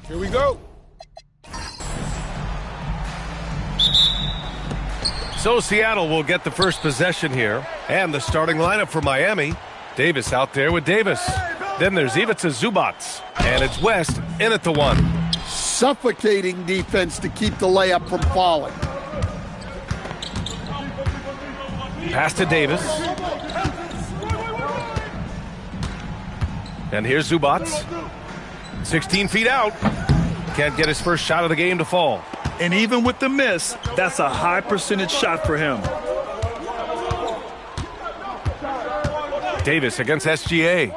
Here we go. So Seattle will get the first possession here. And the starting lineup for Miami. Davis out there with Davis. Then there's Ivica Zubats. And it's West in at the 1. Suffocating defense to keep the layup from falling. Pass to Davis. And here's Zubats. 16 feet out. Can't get his first shot of the game to fall. And even with the miss, that's a high percentage shot for him. Davis against SGA.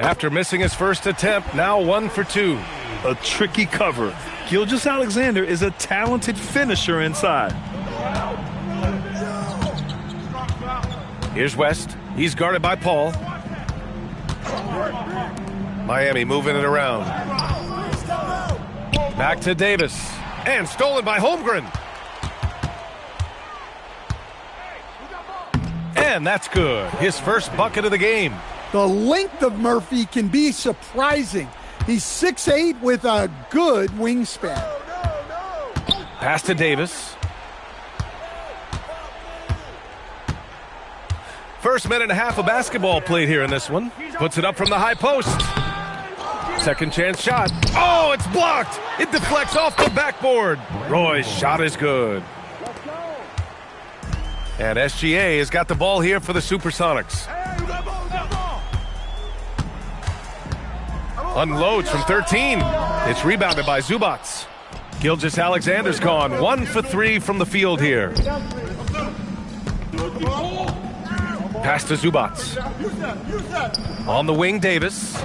After missing his first attempt, now 1 for 2. A tricky cover. Gilgeous-Alexander is a talented finisher inside. Here's West. He's guarded by Paul. Miami moving it around. Back to Davis. And stolen by Holmgren. And that's good. His first bucket of the game. The length of Murphy can be surprising. He's 6'8" with a good wingspan. Pass to Davis. First minute and a half of basketball played here in this one. Puts it up from the high post. Second chance shot. Oh, it's blocked. It deflects off the backboard. Roy's shot is good. And SGA has got the ball here for the Supersonics. Unloads from 13. It's rebounded by Zubats. Gilgeous-Alexander's gone 1 for 3 from the field here. Pass to Zubats. On the wing, Davis.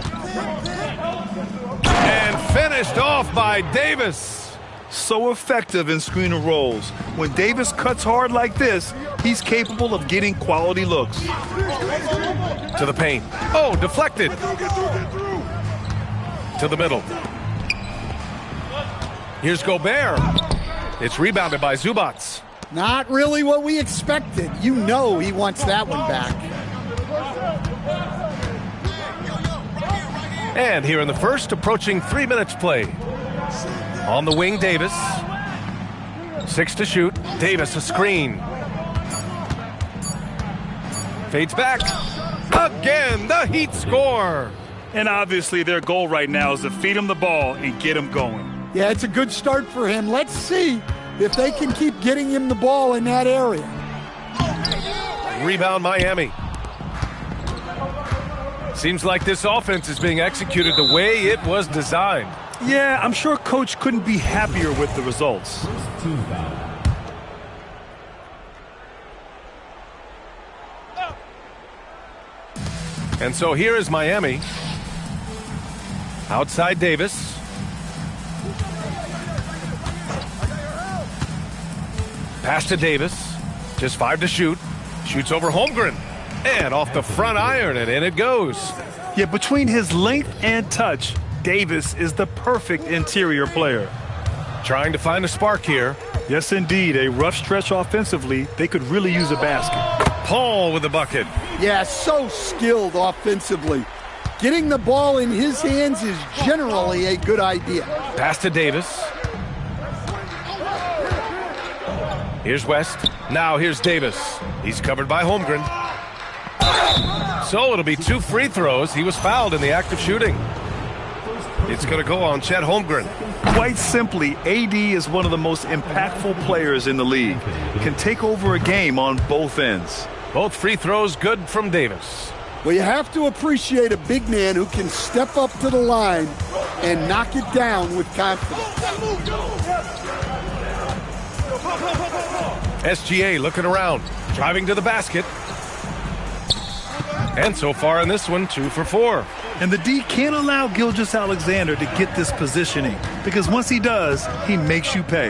And finished off by Davis. So effective in screen and rolls. When Davis cuts hard like this, he's capable of getting quality looks. To the paint. Oh, deflected. To the middle. Here's Gobert. It's rebounded by Zubats. Not really what we expected. You know he wants that one back. And here in the first, approaching 3 minutes play. On the wing, Davis. 6 to shoot. Davis a screen. Fades back. Again, the Heat score. And obviously their goal right now is to feed him the ball and get him going. Yeah, it's a good start for him. Let's see if they can keep getting him the ball in that area. Rebound Miami. Seems like this offense is being executed the way it was designed. Yeah, I'm sure Coach couldn't be happier with the results. And so here is Miami. Outside Davis. Pass to Davis. Just 5 to shoot. Shoots over Holmgren. And off the front iron, and in it goes. Yeah, between his length and touch, Davis is the perfect interior player. Trying to find a spark here. Yes, indeed. A rough stretch offensively. They could really use a basket. Paul with the bucket. Yeah, so skilled offensively. Getting the ball in his hands is generally a good idea. Pass to Davis. Here's West. Now here's Davis. He's covered by Holmgren. So it'll be 2 free throws. He was fouled in the act of shooting. It's going to go on Chet Holmgren. Quite simply, AD is one of the most impactful players in the league. Can take over a game on both ends. Both free throws good from Davis. Well, you have to appreciate a big man who can step up to the line and knock it down with confidence. SGA looking around, driving to the basket. And so far in this one, 2 for 4. And the D can't allow Gilgeous-Alexander to get this positioning, because once he does, he makes you pay.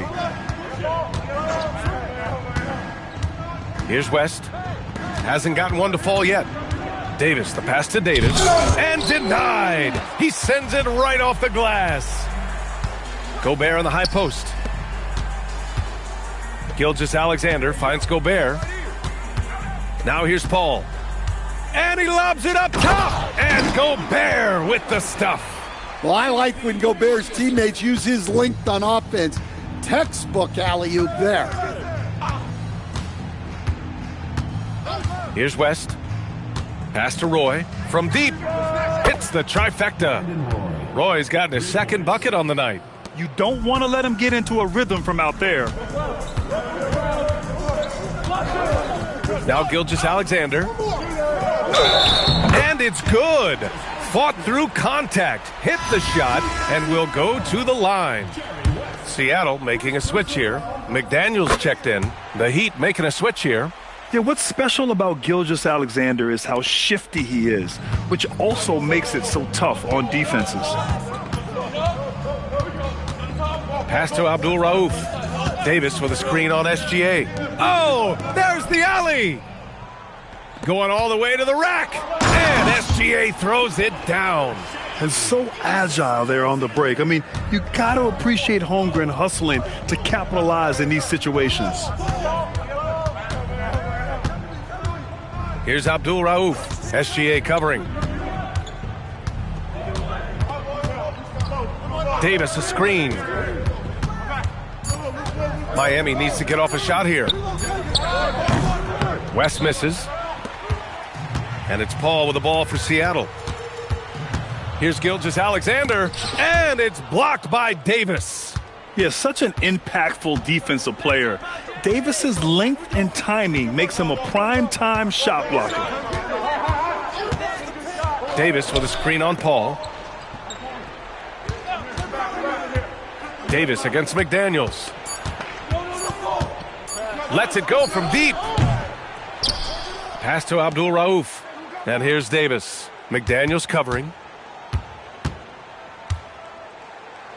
Here's West. Hasn't gotten one to fall yet. Davis, the pass to Davis. And denied. He sends it right off the glass. Gobert on the high post. Gilgeous-Alexander finds Gobert. Now here's Paul. And he lobs it up top. And Gobert with the stuff. Well, I like when Gobert's teammates use his length on offense. Textbook alley-oop there. Here's West. Pass to Roy. From deep. Hits the trifecta. Roy's gotten his second bucket on the night. You don't want to let him get into a rhythm from out there. Now Gilgeous-Alexander. And it's good. Fought through contact. Hit the shot and will go to the line. Seattle making a switch here. McDaniels checked in. The Heat making a switch here. Yeah, what's special about Gilgeous-Alexander is how shifty he is, which also makes it so tough on defenses. Pass to Abdul-Rauf. Davis with a screen on SGA. Oh, there's the alley. Going all the way to the rack. And SGA throws it down. And so agile there on the break. I mean, you got to appreciate Holmgren hustling to capitalize in these situations. Here's Abdul-Rauf. SGA covering. Davis a screen. Miami needs to get off a shot here. West misses. And it's Paul with the ball for Seattle. Here's Gilgeous-Alexander. And it's blocked by Davis. Yeah, such an impactful defensive player. Davis's length and timing makes him a prime-time shot blocker. Davis with a screen on Paul. Davis against McDaniels. Lets it go from deep. Pass to Abdul-Rauf. And here's Davis. McDaniels covering.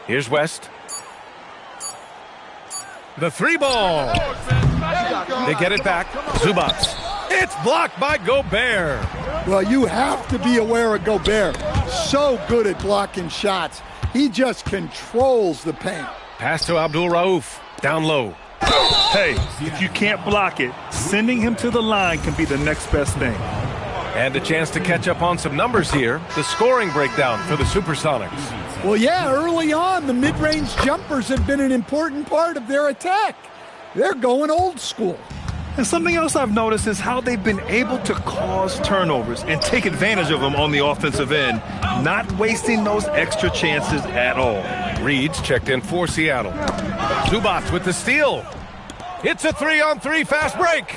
Here's West. The three ball. They get it back. Zubac. It's blocked by Gobert. Well, you have to be aware of Gobert. So good at blocking shots. He just controls the paint. Pass to Abdul-Rauf. Down low. Hey, if you can't block it, sending him to the line can be the next best thing. And a chance to catch up on some numbers here. The scoring breakdown for the Supersonics. Well, yeah, early on, the mid-range jumpers have been an important part of their attack. They're going old school. And something else I've noticed is how they've been able to cause turnovers and take advantage of them on the offensive end, not wasting those extra chances at all. Reed's checked in for Seattle. Zubac with the steal. It's a 3-on-3 fast break.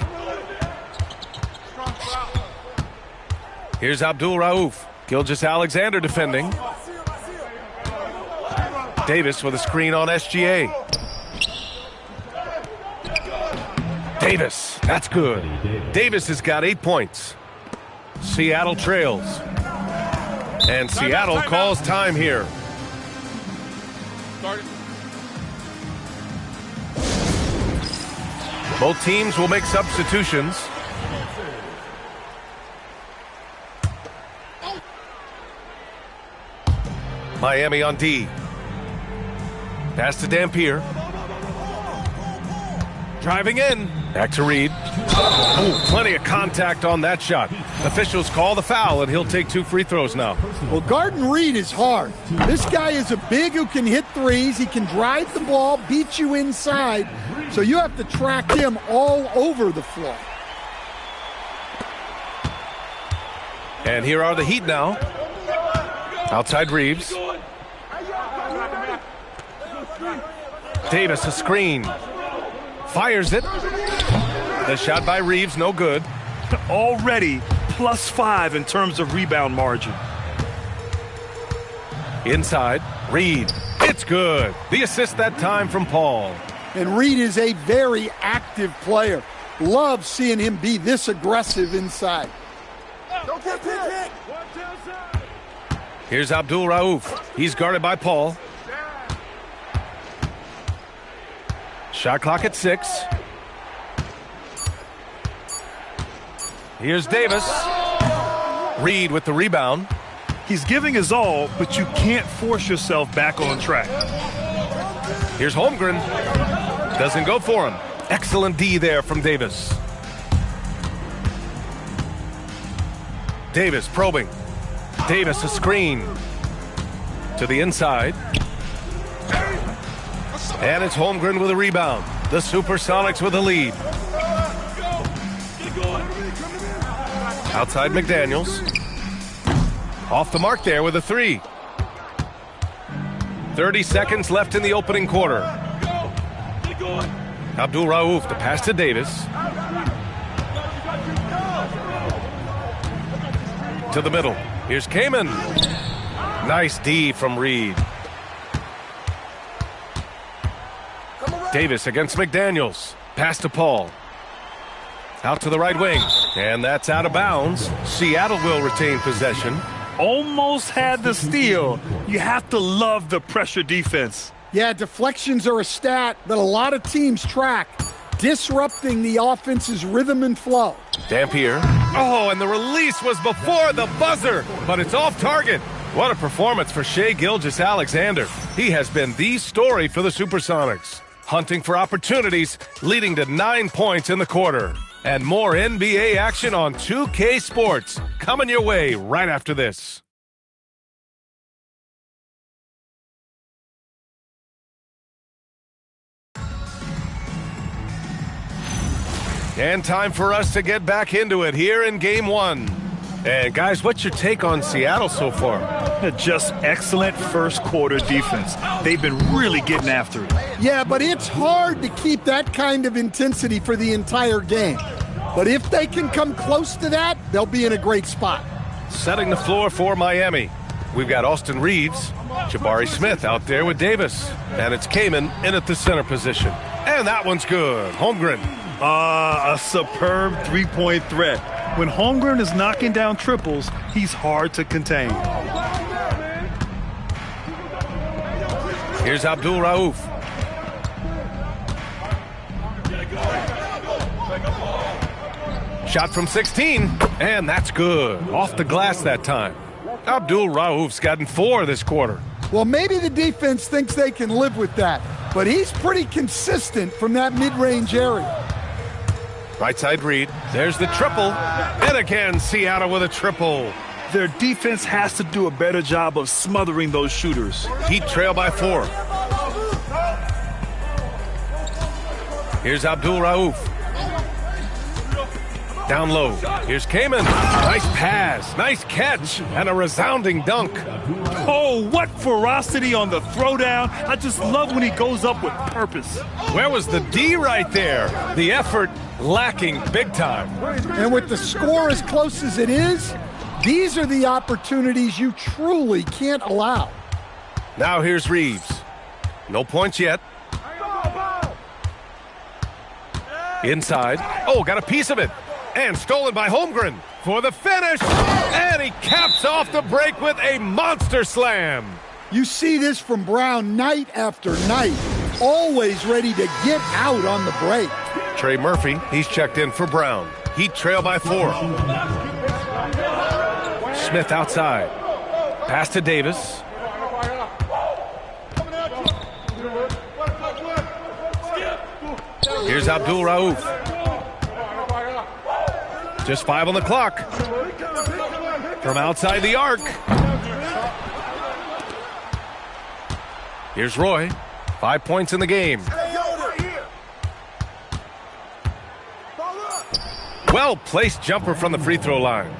Here's Abdul-Rauf. Gilgeous-Alexander defending. Davis with a screen on SGA. Davis, that's good. Davis has got 8 points. Seattle trails. And Seattle calls time here. Both teams will make substitutions. Miami on D. Pass to Dampier. Driving in. Back to Reed. Ooh, plenty of contact on that shot. Officials call the foul, and he'll take 2 free throws now. Well, guarding Reed is hard. This guy is a big who can hit threes. He can drive the ball, beat you inside. So you have to track him all over the floor. And here are the Heat now. Outside Reeves. Davis a screen. Fires it. The shot by Reeves, no good. Already +5 in terms of rebound margin. Inside, Reed. It's good. The assist that time from Paul. And Reed is a very active player. Love seeing him be this aggressive inside. Don't get hit. Here's Abdul-Rauf. He's guarded by Paul. Shot clock at 6. Here's Davis. Reed with the rebound. He's giving his all, but you can't force yourself back on track. Here's Holmgren. Doesn't go for him. Excellent D there from Davis. Davis probing. Davis a screen. To the inside. And it's Holmgren with a rebound. The Supersonics with a lead. Outside McDaniels. Off the mark there with a three. 30 seconds left in the opening quarter. Abdul Rauf, the pass to Davis. To the middle. Here's Kamen. Nice D from Reed. Davis against McDaniels. Pass to Paul. Out to the right wing. And that's out of bounds. Seattle will retain possession. Almost had the steal. You have to love the pressure defense. Yeah, deflections are a stat that a lot of teams track, disrupting the offense's rhythm and flow. Dampier. Oh, and the release was before the buzzer, but it's off target. What a performance for Shai Gilgeous-Alexander. He has been the story for the Supersonics. Hunting for opportunities, leading to 9 points in the quarter. And more NBA action on 2K Sports coming your way right after this. And time for us to get back into it here in Game 1. And guys, what's your take on Seattle so far? Just excellent first quarter defense. They've been really getting after it. Yeah, but it's hard to keep that kind of intensity for the entire game. But if they can come close to that, they'll be in a great spot. Setting the floor for Miami. We've got Austin Reeves, Jabari Smith out there with Davis. And it's Kamen in at the center position. And that one's good. Holmgren. A superb three-point threat. When Holmgren is knocking down triples, he's hard to contain. Here's Abdul Rauf. Shot from 16, and that's good. Off the glass that time. Abdul Rauf's gotten 4 this quarter. Well, maybe the defense thinks they can live with that, but he's pretty consistent from that mid-range area. Right side Reed. There's the triple. And again, Seattle with a triple. Their defense has to do a better job of smothering those shooters. Heat trail by 4. Here's Abdul Rauf. Down low. Here's Kamen. Nice pass. Nice catch. And a resounding dunk. Oh, what ferocity on the throwdown. I just love when he goes up with purpose. Where was the D right there? The effort lacking big time. And with the score as close as it is, these are the opportunities you truly can't allow. Now here's Reeves. No points yet. Inside. Oh, got a piece of it. And stolen by Holmgren for the finish. And he caps off the break with a monster slam. You see this from Brown night after night. Always ready to get out on the break. Trey Murphy, he's checked in for Brown. Heat trail by 4. Smith outside. Pass to Davis. Here's Abdul Rauf. Just 5 on the clock. From outside the arc. Here's Roy. 5 points in the game. Well-placed jumper from the free throw line.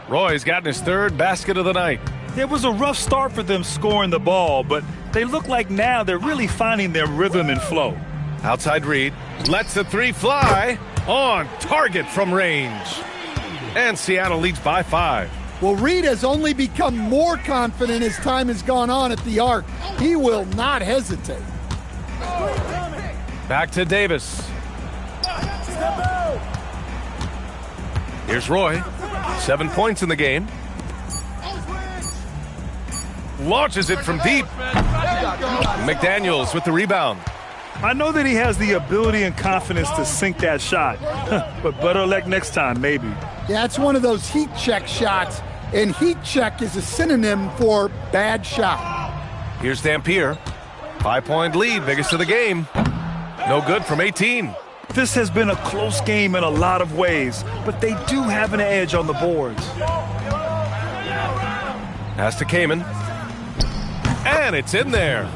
Roy's gotten his 3rd basket of the night. It was a rough start for them scoring the ball, but they look like now they're really finding their rhythm and flow. Outside Reed. Lets the 3 fly. On target from range. And Seattle leads by 5. Well, Reed has only become more confident as time has gone on at the arc. He will not hesitate. Back to Davis. Here's Roy. 7 points in the game. Launches it from deep. McDaniels with the rebound. I know that he has the ability and confidence to sink that shot, but better luck next time, maybe. Yeah, it's one of those heat check shots, and heat check is a synonym for bad shot. Here's Dampier. 5-point lead, biggest of the game. No good from 18. This has been a close game in a lot of ways, but they do have an edge on the boards. Pass to Kamen. And it's in there.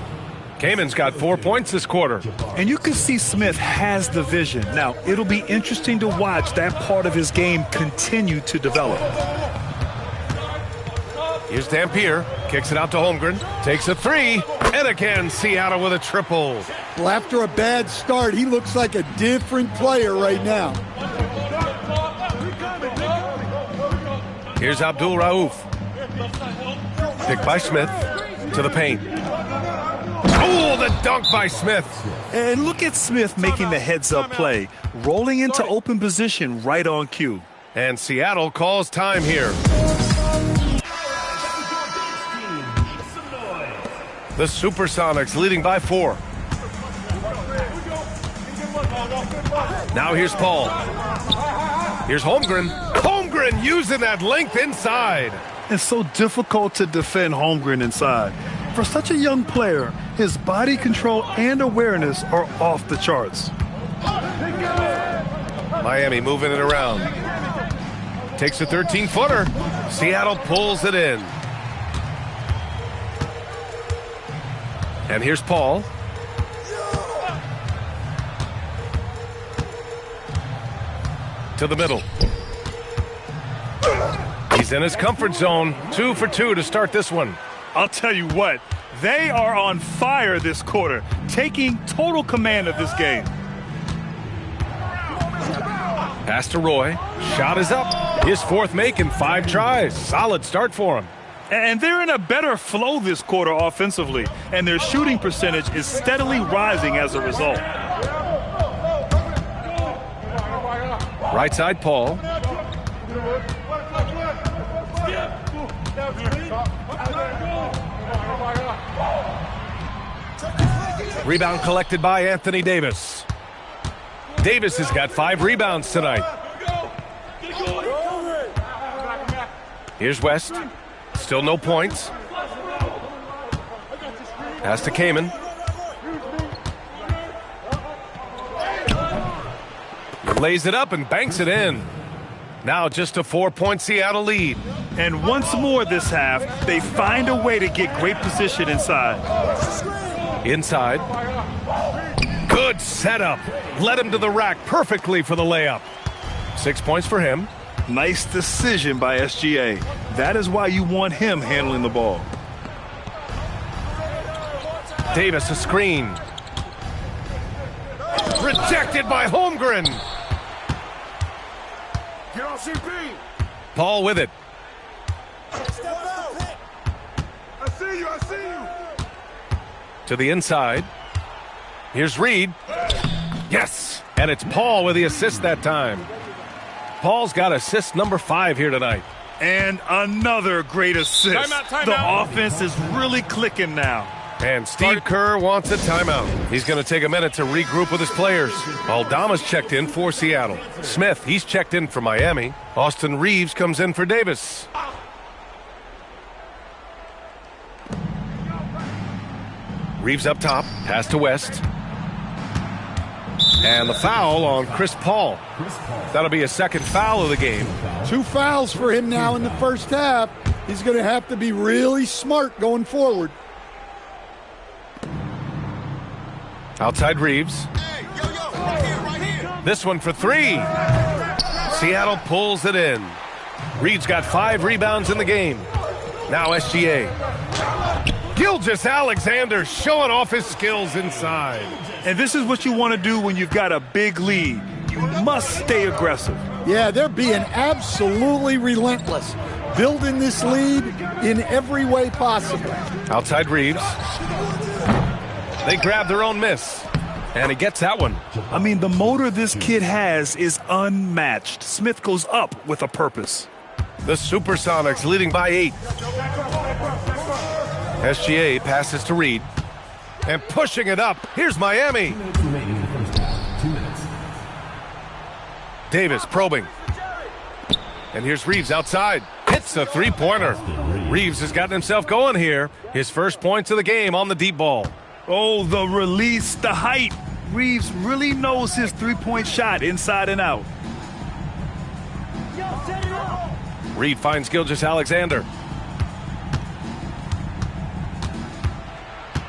Kamen's got 4 points this quarter. And you can see Smith has the vision. Now, it'll be interesting to watch that part of his game continue to develop. Here's Dampier. Kicks it out to Holmgren. Takes a three. And again, Seattle with a triple. Well, after a bad start, he looks like a different player right now. Here's Abdul Rauf. Picked by Smith to the paint. Oh, the dunk by Smith. And look at Smith making the heads-up play, rolling into open position right on cue. And Seattle calls time here. The Supersonics leading by 4. Now here's Paul. Here's Holmgren. Holmgren using that length inside. It's so difficult to defend Holmgren inside. For such a young player, his body control and awareness are off the charts. Miami moving it around. Takes a 13-footer. Seattle pulls it in. And here's Paul. To the middle. He's in his comfort zone. 2 for 2 to start this one. I'll tell you what, they are on fire this quarter, taking total command of this game. Pass to Roy. Shot is up. His 4th make in 5 tries. Solid start for him. And they're in a better flow this quarter offensively, and their shooting percentage is steadily rising as a result. Right side, Paul. Rebound collected by Anthony Davis. Davis has got 5 rebounds tonight. Here's West. Still no points. Pass to Kaman. Lays it up and banks it in. Now just a 4-point Seattle lead. And once more this half, they find a way to get great position inside. Inside. Good setup. Led him to the rack perfectly for the layup. 6 points for him. Nice decision by SGA. That is why you want him handling the ball. Davis a screen. Rejected by Holmgren. Get on CP. Paul with it. I see you. I see you. To the inside. Here's Reed. Yes! And it's Paul with the assist that time. Paul's got assist number 5 here tonight. And another great assist. Timeout. The offense is really clicking now. And Steve Kerr wants a timeout. He's going to take a minute to regroup with his players. Aldama's checked in for Seattle. Smith, he's checked in for Miami. Austin Reeves comes in for Davis. Reeves up top, pass to West. And the foul on Chris Paul. That'll be a second foul of the game. 2 fouls for him now in the first half. He's going to have to be really smart going forward. Outside Reeves. Right here. This one for 3. Seattle pulls it in. Reed's got 5 rebounds in the game. Now SGA. Gilgeous-Alexander showing off his skills inside. And this is what you want to do when you've got a big lead. You must stay aggressive. Yeah, they're being absolutely relentless, building this lead in every way possible. Outside Reeves. They grab their own miss. And he gets that one. I mean, the motor this kid has is unmatched. Smith goes up with a purpose. The Supersonics leading by 8. SGA passes to Reed. And pushing it up. Here's Miami. Davis probing. And here's Reeves outside. Hits a 3-pointer. Reeves has gotten himself going here. His first points of the game on the deep ball. Oh, the release, the height. Reeves really knows his 3-point shot inside and out. Reed finds Gilgeous-Alexander.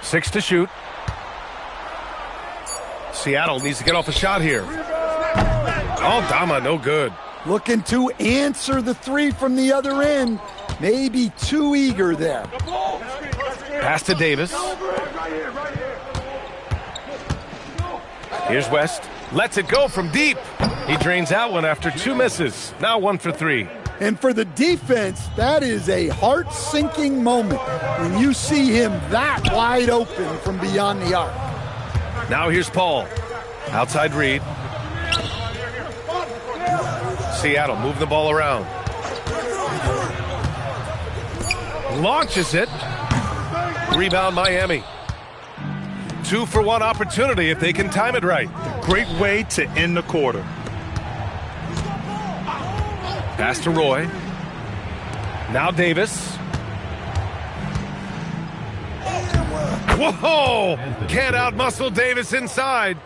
6 to shoot. Seattle needs to get off a shot here. Aldama, no good. Looking to answer the three from the other end. Maybe too eager there. Pass to Davis. Here's West. Lets it go from deep. He drains that one after 2 misses. Now 1 for 3. And for the defense, that is a heart-sinking moment when you see him that wide open from beyond the arc. Now here's Paul. Outside Reed. Seattle move the ball around. Launches it. Rebound Miami. 2-for-1 opportunity if they can time it right. Great way to end the quarter. Pass to Roy. Now Davis. Whoa! Can't outmuscle Davis inside.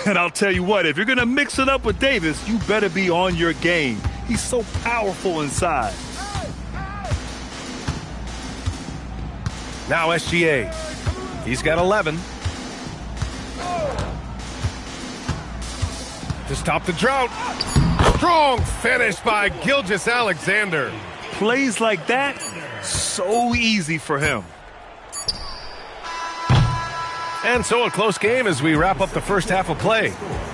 And I'll tell you what, if you're going to mix it up with Davis, you better be on your game. He's so powerful inside. Now SGA. He's got 11. To stop the drought. Strong finish by Gilgeous-Alexander. Plays like that, so easy for him. And so a close game as we wrap up the first half of play.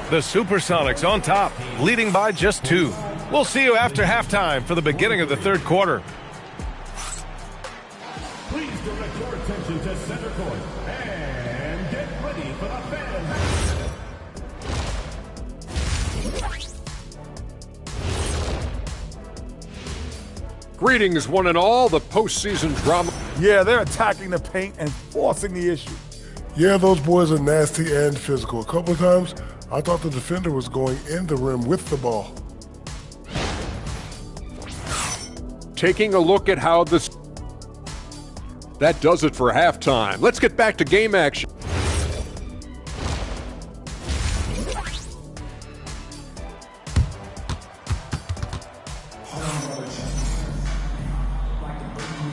The Supersonics on top, leading by just 2. We'll see you after halftime for the beginning of the third quarter. Please direct your attention to center court and get ready for the fan. Greetings, one and all. The postseason drama. Yeah, they're attacking the paint and forcing the issue. Yeah, those boys are nasty and physical. A couple of times, I thought the defender was going in the rim with the ball. Taking a look at how this... That does it for halftime. Let's get back to game action.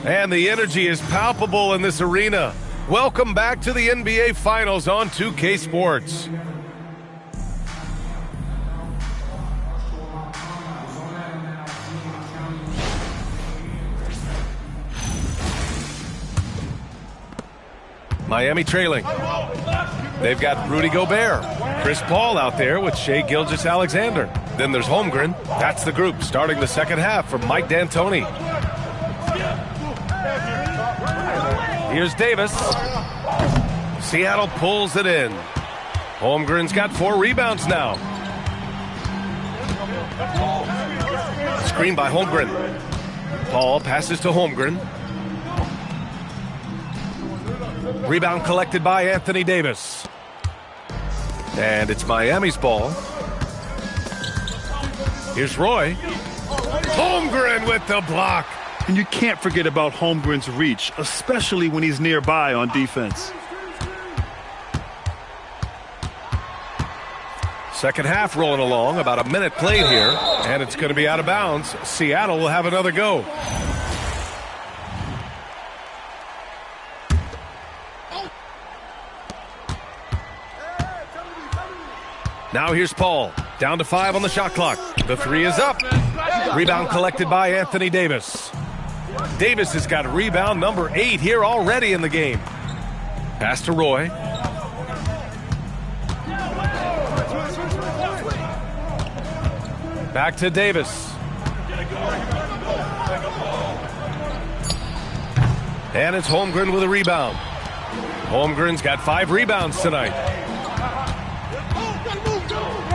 And the energy is palpable in this arena. Welcome back to the NBA Finals on 2K Sports. Miami trailing. They've got Rudy Gobert, Chris Paul out there with Shai Gilgeous-Alexander. Then there's Holmgren. That's the group starting the second half for Mike D'Antoni. Here's Davis. Seattle pulls it in. Holmgren's got 4 rebounds now. Screen by Holmgren. Paul passes to Holmgren. Rebound collected by Anthony Davis. And it's Miami's ball. Here's Roy. Holmgren with the block. And you can't forget about Holmgren's reach, especially when he's nearby on defense. Second half rolling along, about a minute played here, and it's going to be out of bounds. Seattle will have another go. Now here's Paul, down to 5 on the shot clock. The 3 is up. Rebound collected by Anthony Davis. Davis has got rebound number 8 here already in the game. Pass to Roy. Back to Davis. And it's Holmgren with a rebound. Holmgren's got 5 rebounds tonight.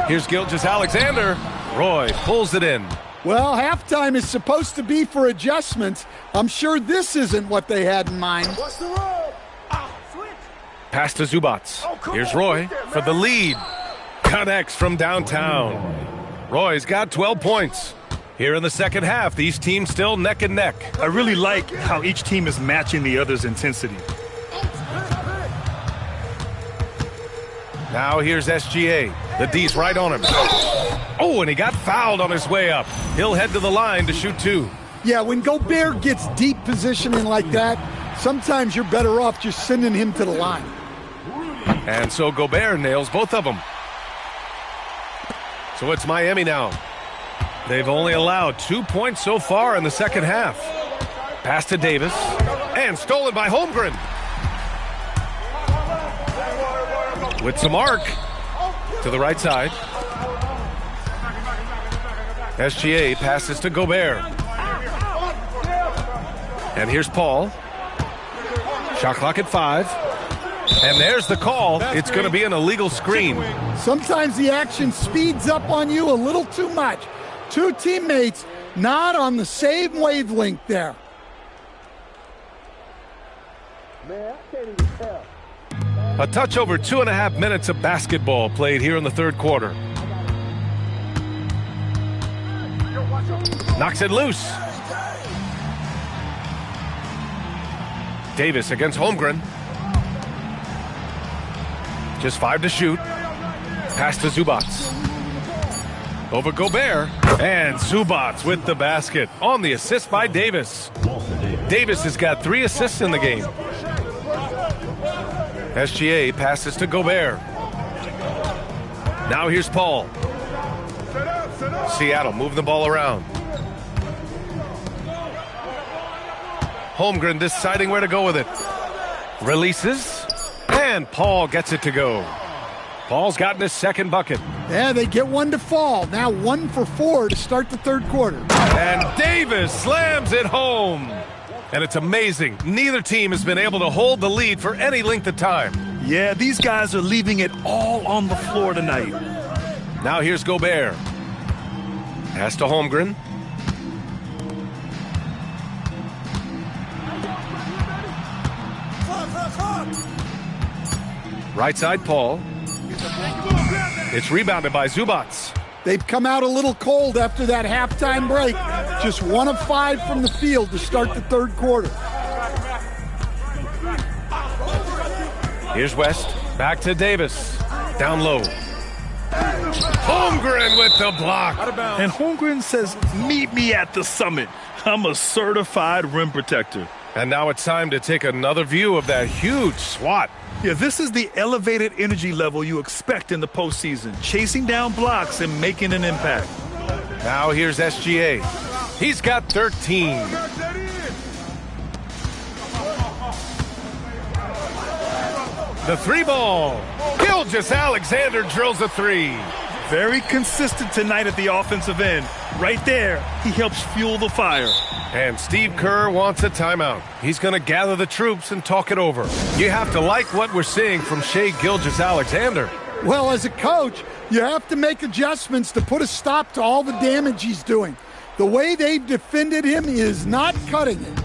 Here's Gilgeous-Alexander. Roy pulls it in. Well, halftime is supposed to be for adjustments. I'm sure this isn't what they had in mind. What's the roll? Switch. Pass to Zubats. Here's Roy for the lead. Connects from downtown. Roy's got 12 points. Here in the second half, these teams still neck and neck. I really like how each team is matching the other's intensity. Now here's SGA. The D's right on him. Oh, and he got fouled on his way up. He'll head to the line to shoot 2. Yeah, when Gobert gets deep positioning like that, Sometimes you're better off just sending him to the line. And so Gobert nails both of them. So it's Miami now. They've only allowed 2 points so far in the second half. Pass to Davis. And stolen by Holmgren. With some arc. To the right side. SGA passes to Gobert. And here's Paul. Shot clock at 5. And there's the call. It's going to be an illegal screen. Sometimes the action speeds up on you a little too much. Two teammates not on the same wavelength there. A touch over 2.5 minutes of basketball played here in the third quarter. Knocks it loose. Davis against Holmgren. Just 5 to shoot. Pass to Zubac. Over Gobert. And Zubac with the basket on the assist by Davis. Davis has got 3 assists in the game. SGA passes to Gobert. Now here's Paul. Seattle moving the ball around. Holmgren deciding where to go with it. Releases. And Paul gets it to go. Paul's gotten his second bucket. Yeah, they get one to fall. Now 1 for 4 to start the third quarter. And Davis slams it home. And it's amazing. Neither team has been able to hold the lead for any length of time. Yeah, these guys are leaving it all on the floor tonight. Now here's Gobert. Pass to Holmgren. Right side, Paul. It's rebounded by Zubac. They've come out a little cold after that halftime break. Just 1 of 5 from the field to start the third quarter. Here's West. Back to Davis. Down low. Holmgren with the block. And Holmgren says, meet me at the summit. I'm a certified rim protector. And now it's time to take another view of that huge swat. Yeah, this is the elevated energy level you expect in the postseason. Chasing down blocks and making an impact. Now here's SGA. He's got 13. The 3-ball. Gilgeous-Alexander drills a 3. Very consistent tonight at the offensive end. Right there, he helps fuel the fire. And Steve Kerr wants a timeout. He's going to gather the troops and talk it over. You have to like what we're seeing from Shai Gilgeous-Alexander. Well, as a coach, you have to make adjustments to put a stop to all the damage he's doing. The way they've defended him is not cutting it.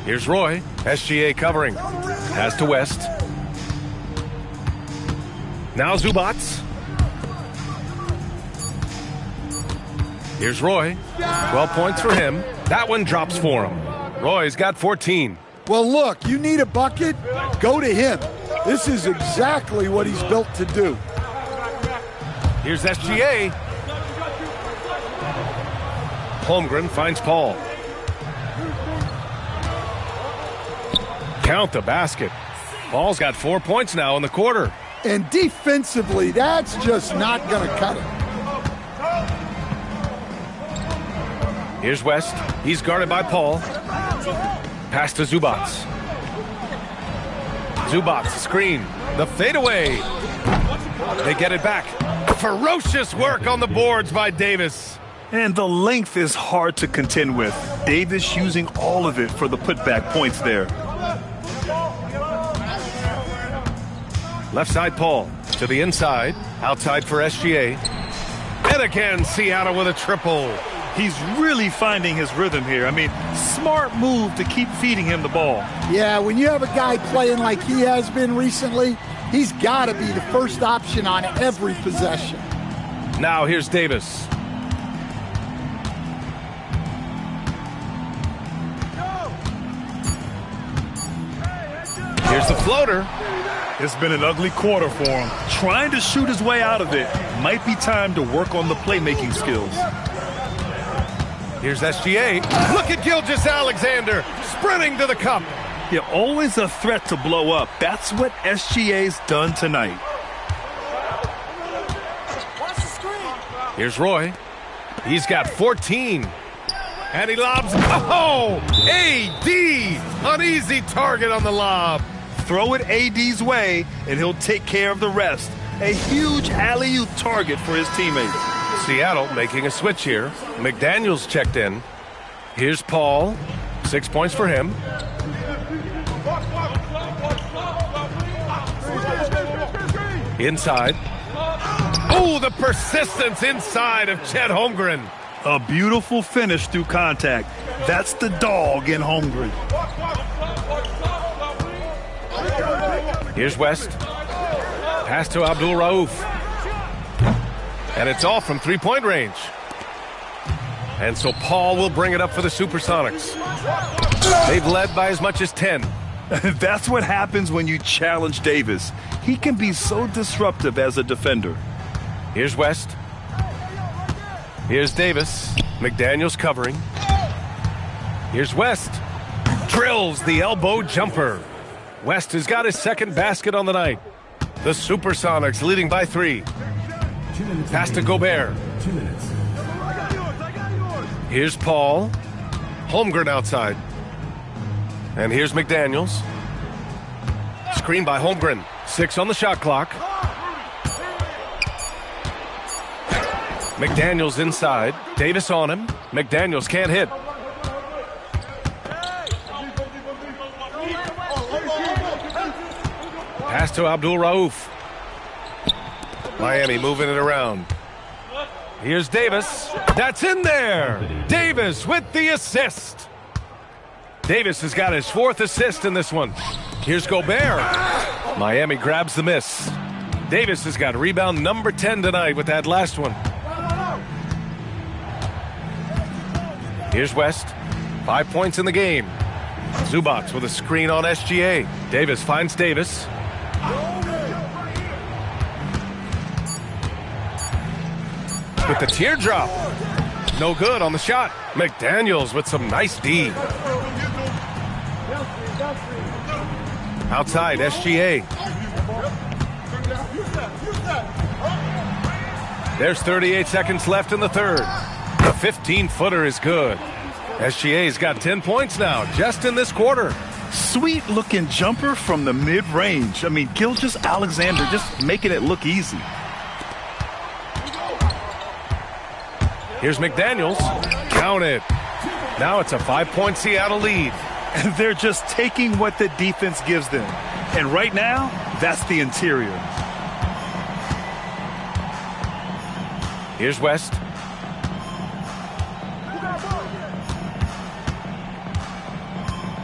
Here's Roy. SGA covering. Pass to West. Now Zubac. Here's Roy. 12 points for him. That one drops for him. Roy's got 14. Well, look, you need a bucket, go to him. This is exactly what he's built to do. Here's SGA. Holmgren finds Paul. Count the basket. Paul's got 4 points now in the quarter. And defensively, that's just not going to cut it. Here's West. He's guarded by Paul. Pass to Zubac. Zubac, screen. The fadeaway. They get it back. Ferocious work on the boards by Davis. And the length is hard to contend with. Davis using all of it for the putback points there. Left side, Paul. To the inside. Outside for SGA. And again, Seattle with a triple. He's really finding his rhythm here. I mean, smart move to keep feeding him the ball. Yeah, when you have a guy playing like he has been recently, he's got to be the first option on every possession. Now here's Davis. Here's the floater. It's been an ugly quarter for him. Trying to shoot his way out of it. Might be time to work on the playmaking skills. Here's SGA. Look at Gilgeous-Alexander sprinting to the cup. Yeah, always a threat to blow up. That's what SGA's done tonight. Here's Roy. He's got 14. And he lobs. Oh! AD! An easy target on the lob. Throw it AD's way, and he'll take care of the rest. A huge alley-oop target for his teammates. Seattle making a switch here. McDaniels checked in. Here's Paul. 6 points for him. Inside. Oh, the persistence inside of Chet Holmgren. A beautiful finish through contact. That's the dog in Holmgren. Here's West. Pass to Abdul Rauf. And it's off from three-point range. And so Paul will bring it up for the Supersonics. They've led by as much as 10. That's what happens when you challenge Davis. He can be so disruptive as a defender. Here's West. Here's Davis. McDaniels covering. Here's West. Drills the elbow jumper. West has got his second basket on the night. The Supersonics leading by 3. Pass to Gobert. Here's Paul. Holmgren outside. And here's McDaniels. Screen by Holmgren. 6 on the shot clock. McDaniels inside. Davis on him. McDaniels can't hit. Pass to Abdul Rauf. Miami moving it around. Here's Davis. That's in there. Davis with the assist. Davis has got his 4th assist in this one. Here's Gobert. Miami grabs the miss. Davis has got rebound number 10 tonight with that last one. Here's West. 5 points in the game. Zubac with a screen on SGA. Davis finds Davis. With the teardrop. No good on the shot. McDaniels with some nice D. Outside, SGA. There's 38 seconds left in the third. The 15-footer is good. SGA's got 10 points now, just in this quarter. Sweet-looking jumper from the mid-range. I mean, Gilgeous-Alexander just making it look easy. Here's McDaniels. Count it. Now it's a 5-point Seattle lead. And they're just taking what the defense gives them. And right now, that's the interior. Here's West.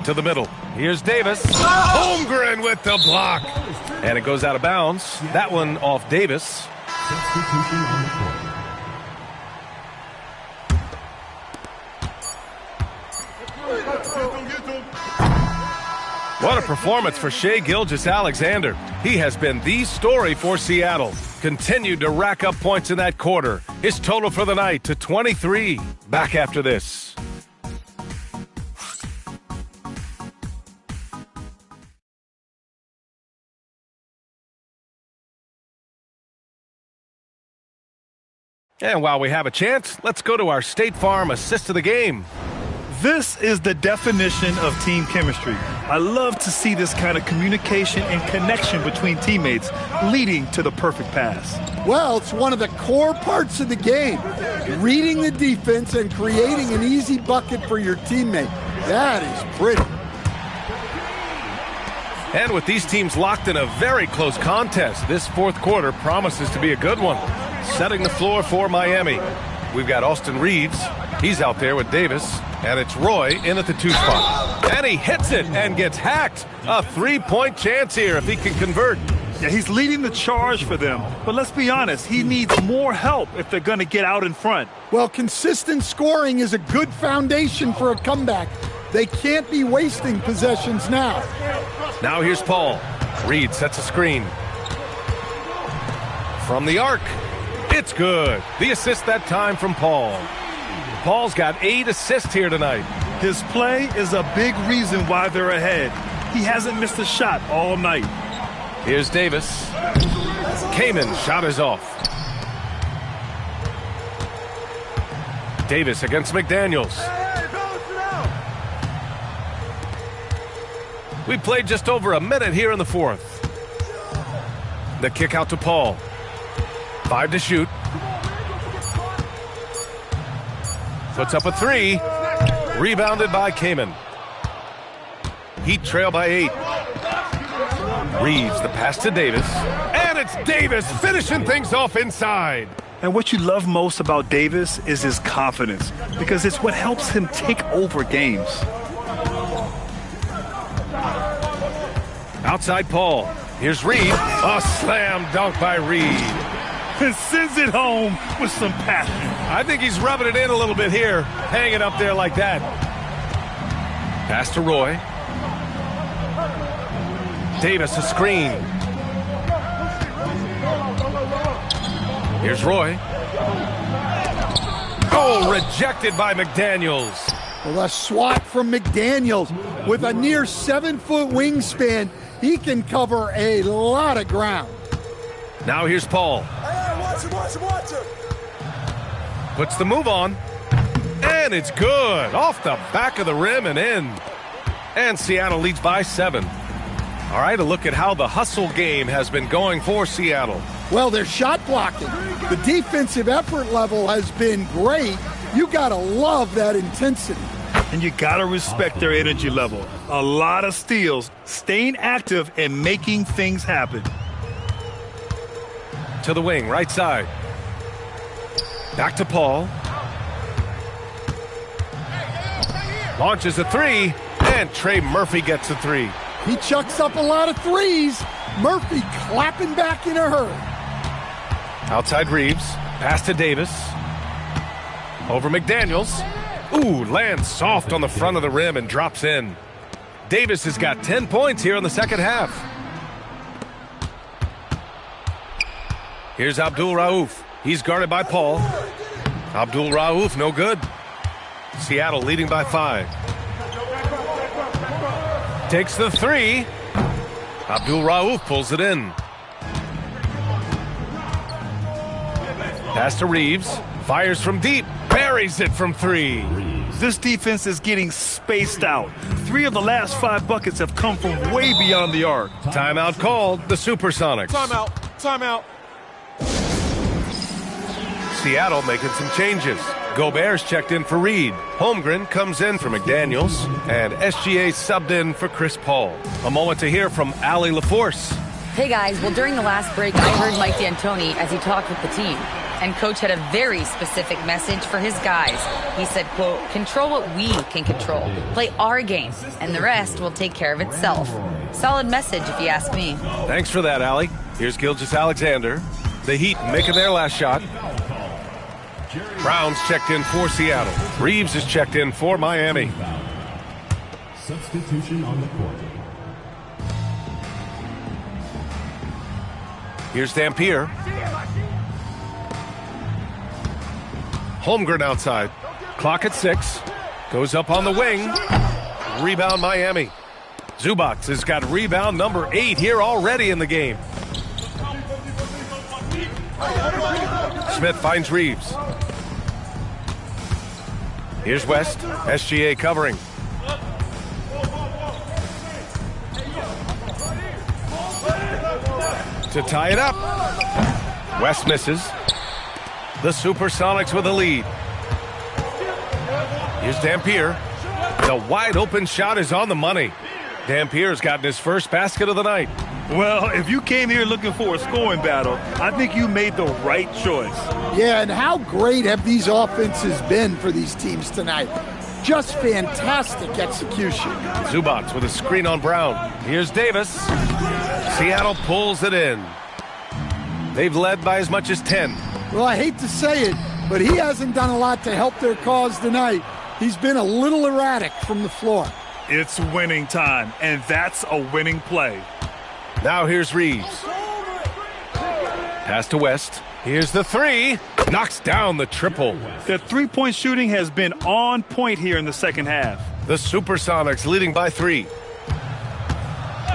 To the middle. Here's Davis. Holmgren with the block. And it goes out of bounds. That one off Davis. What a performance for Shai Gilgeous-Alexander. He has been the story for Seattle. Continued to rack up points in that quarter. His total for the night to 23. Back after this. And while we have a chance, let's go to our State Farm assist of the game. This is the definition of team chemistry. I love to see this kind of communication and connection between teammates leading to the perfect pass. Well, it's one of the core parts of the game. Reading the defense and creating an easy bucket for your teammate. That is pretty. And with these teams locked in a very close contest, this fourth quarter promises to be a good one. Setting the floor for Miami. We've got Austin Reeves. He's out there with Davis. And it's Roy in at the 2 spot. And he hits it and gets hacked. A 3-point chance here if he can convert. Yeah, he's leading the charge for them. But let's be honest, he needs more help if they're going to get out in front. Well, consistent scoring is a good foundation for a comeback. They can't be wasting possessions now. Now here's Paul. Reed sets a screen. From the arc. It's good. The assist that time from Paul. Paul's got 8 assists here tonight. His play is a big reason why they're ahead. He hasn't missed a shot all night. Here's Davis. Kamen shot is off. Davis against McDaniels. We played just over a minute here in the fourth. The kick out to Paul. 5 to shoot. Puts up a 3. Rebounded by Kamen. Heat trail by 8. Reeves the pass to Davis. And it's Davis finishing things off inside. And what you love most about Davis is his confidence, because it's what helps him take over games. Outside Paul. Here's Reed. A slam dunk by Reed. And sends it home with some passion. I think he's rubbing it in a little bit here. Hanging up there like that. Pass to Roy. Davis a screen. Here's Roy. Oh, rejected by McDaniels. Well, a swat from McDaniels with a near 7-foot wingspan. He can cover a lot of ground. Now here's Paul. Watch him. Puts the move on. And it's good. Off the back of the rim and in. And Seattle leads by 7. All right, a look at how the hustle game has been going for Seattle. Well, they're shot blocking. The defensive effort level has been great. You got to love that intensity. And you got to respect their energy level. A lot of steals, staying active and making things happen. To the wing, right side. Back to Paul. Launches a 3, and Trey Murphy gets a 3. He chucks up a lot of threes. Murphy clapping back in a hurry. Outside Reeves. Pass to Davis. Over McDaniels. Ooh, lands soft on the front of the rim and drops in. Davis has got 10 points here in the second half. Here's Abdul Rauf. He's guarded by Paul. Abdul Rauf, no good. Seattle leading by 5. Takes the 3. Abdul Rauf pulls it in. Pass to Reeves. Fires from deep. Buries it from 3. This defense is getting spaced out. 3 of the last 5 buckets have come from way beyond the arc. Timeout called. The Supersonics. Timeout. Seattle making some changes. Gobert's checked in for Reed. Holmgren comes in for McDaniels. And SGA subbed in for Chris Paul. A moment to hear from Allie LaForce. Hey guys, well during the last break I heard Mike D'Antoni as he talked with the team. And Coach had a very specific message for his guys. He said, quote, control what we can control. Play our game, and the rest will take care of itself. Solid message if you ask me. Thanks for that, Allie. Here's Gilgeous-Alexander. The Heat making their last shot. Brown's checked in for Seattle. Reeves is checked in for Miami. Substitution on the court. Here's Dampier. Holmgren outside. Clock at 6. Goes up on the wing. Rebound Miami. Zubac has got rebound number 8 here already in the game. Smith finds Reeves. Here's West. SGA covering. To tie it up. West misses. The Supersonics with a lead. Here's Dampier. The wide open shot is on the money. Dampier's gotten his first basket of the night. Well, if you came here looking for a scoring battle, I think you made the right choice. Yeah, and how great have these offenses been for these teams tonight? Just fantastic execution. Zubac with a screen on Brown. Here's Davis. Seattle pulls it in. They've led by as much as 10. Well, I hate to say it, but he hasn't done a lot to help their cause tonight. He's been a little erratic from the floor. It's winning time, and that's a winning play. Now here's Reeves. Pass to West. Here's the three. Knocks down the triple. Their three-point shooting has been on point here in the second half. The Supersonics leading by 3.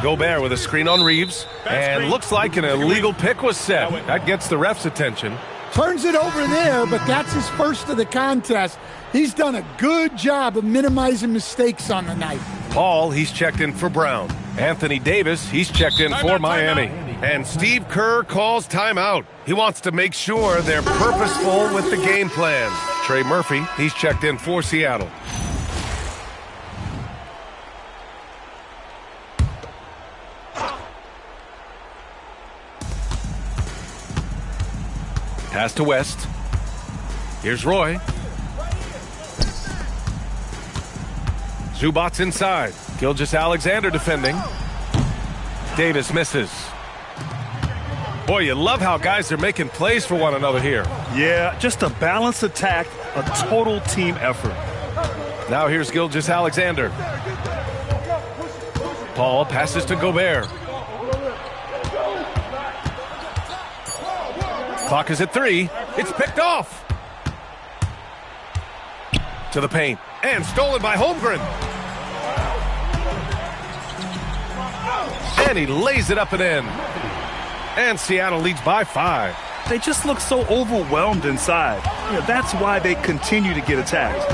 Gobert with a screen on Reeves. And looks like an illegal pick was set. That gets the ref's attention. Turns it over there, but that's his first of the contest. He's done a good job of minimizing mistakes on the night. Paul, he's checked in for Brown. Anthony Davis, he's checked in for Miami. And Steve Kerr calls timeout. He wants to make sure they're purposeful with the game plan. Trey Murphy, he's checked in for Seattle. Pass to West. Here's Roy. Zubac's inside. Gilgeous-Alexander defending. Davis misses. Boy, you love how guys are making plays for one another here. Yeah, just a balanced attack, a total team effort. Now here's Gilgeous-Alexander. Paul passes to Gobert. Clock is at 3. It's picked off. To the paint. And stolen by Holmgren. And he lays it up and in. And Seattle leads by 5. They just look so overwhelmed inside. That's why they continue to get attacked.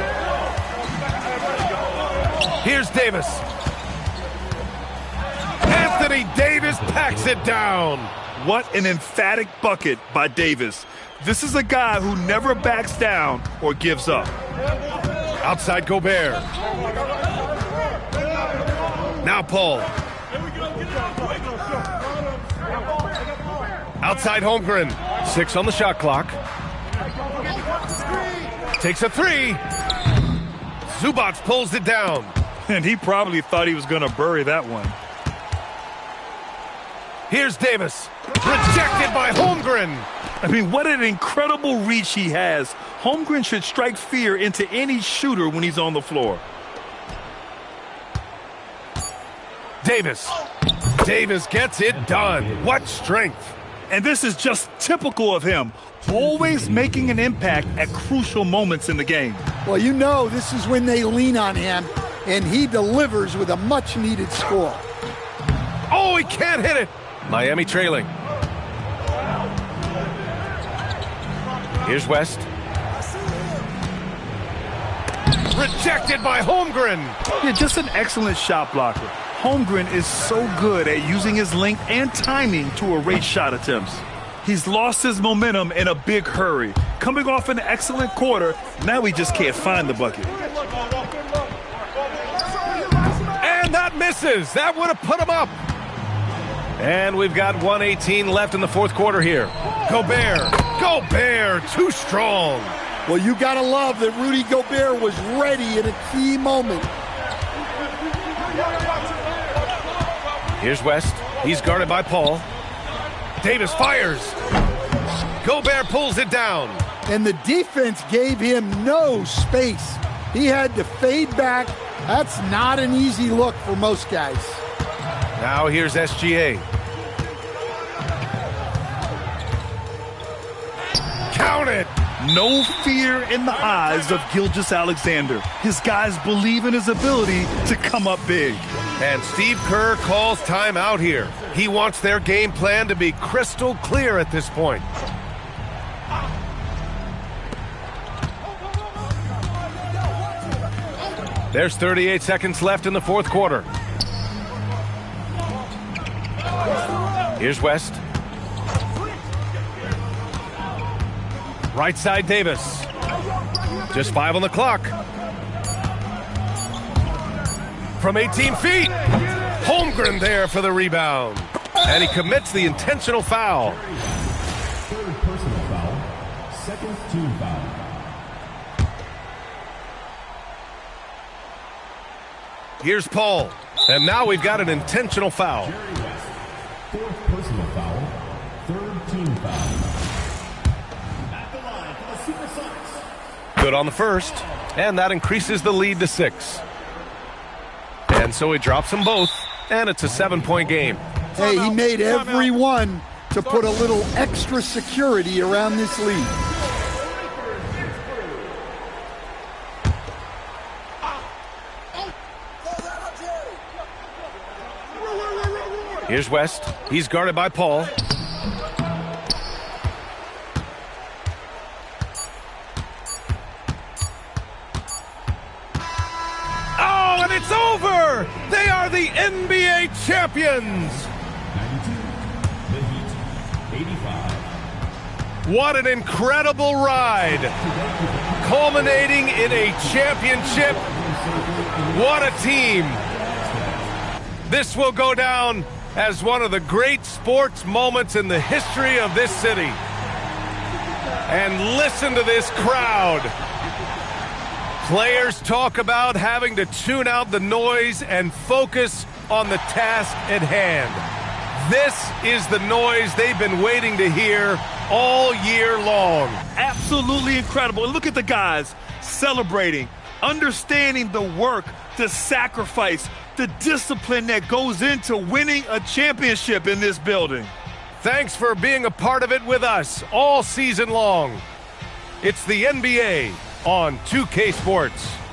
Here's Davis. Anthony Davis packs it down. What an emphatic bucket by Davis. This is a guy who never backs down or gives up. Outside Gobert. Now Paul. Outside Holmgren. 6 on the shot clock. Takes a 3. Zubac pulls it down. And he probably thought he was going to bury that one. Here's Davis. Rejected by Holmgren. I mean, what an incredible reach he has. Holmgren should strike fear into any shooter when he's on the floor. Davis. Davis gets it done. What strength. And this is just typical of him. Always making an impact at crucial moments in the game. Well, you know this is when they lean on him, and he delivers with a much-needed score. Oh, he can't hit it. Miami trailing. Here's West. Rejected by Holmgren. Yeah, just an excellent shot blocker. Holmgren is so good at using his length and timing to erase shot attempts. He's lost his momentum in a big hurry. Coming off an excellent quarter, now he just can't find the bucket. And that misses. That would have put him up. And we've got 1:18 left in the fourth quarter here. Gobert, too strong. Well, you got to love that Rudy Gobert was ready in a key moment. Here's West. He's guarded by Paul. Davis fires. Gobert pulls it down. And the defense gave him no space. He had to fade back. That's not an easy look for most guys. Now here's SGA. Count it. No fear in the eyes of Gilgeous-Alexander. His guys believe in his ability to come up big. And Steve Kerr calls timeout here. He wants their game plan to be crystal clear at this point. There's 38 seconds left in the fourth quarter. Here's West. Right side Davis. Just 5 on the clock. From 18 feet. Holmgren there for the rebound. And he commits the intentional foul. Third personal foul. Second team foul. Here's Paul. And now we've got an intentional foul. Fourth personal foul. Third team foul. At the line for the Supersonics. Good on the first. And that increases the lead to 6. And so he drops them both. And it's a 7-point game. Hey, he made every one to put a little extra security around this lead. Here's West. He's guarded by Paul. Oh, and it's over! They are the NBA champions! 92, the Heat, 85. What an incredible ride! Culminating in a championship. What a team! This will go down as one of the great sports moments in the history of this city. And listen to this crowd. Players talk about having to tune out the noise and focus on the task at hand. This is the noise they've been waiting to hear all year long. Absolutely incredible. And look at the guys celebrating, understanding the work, the sacrifice, the discipline that goes into winning a championship in this building. Thanks for being a part of it with us all season long. It's the NBA on 2K Sports.